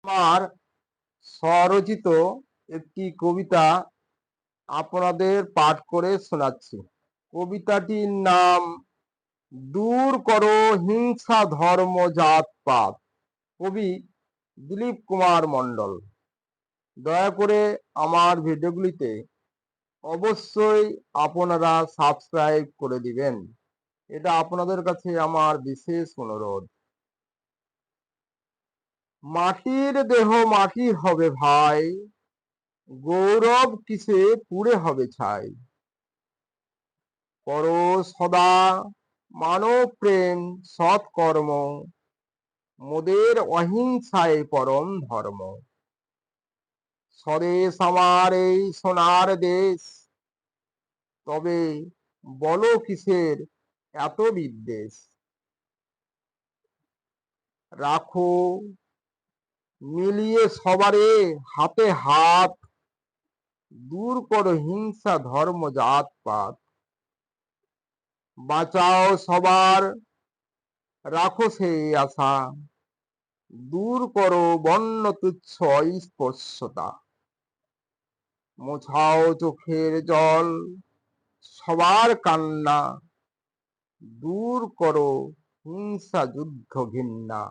আমার স্বরচিত একটি কবিতা আপনাদের পাঠ করে শোনাচ্ছি। কবিতাটির নাম দূর করো হিংসা ধর্ম জাত পাত। কবি দিলীপ কুমার মণ্ডল। দয়া করে আমার ভিডিওগুলিতে অবশ্যই আপনারা সাবস্ক্রাইব করে দিবেন। এটা আপনাদের কাছে আমার বিশেষ অনুরোধ। মাটির দেহ মাটির হবে ভাই, গৌরব কিসে পুড়ে হবে ছাই। করো সদা মানব প্রেম সৎকর্ম, মোদের অহিংসায় পরম ধর্ম। স্বদেশ আমার এই সোনার দেশ, তবে বলো কিসের এত বিদ্বেষ। রাখো মিলিয়ে সবারে হাতে হাত, দূর করো হিংসা ধর্ম জাত পাত। বাঁচাও সবার রাখো সেই আশা, দূর করো বন্য তুচ্ছ অস্পৃশ্যতা। মোছাও চোখের জল সবার কান্না, দূর করো হিংসা যুদ্ধ ঘৃণা।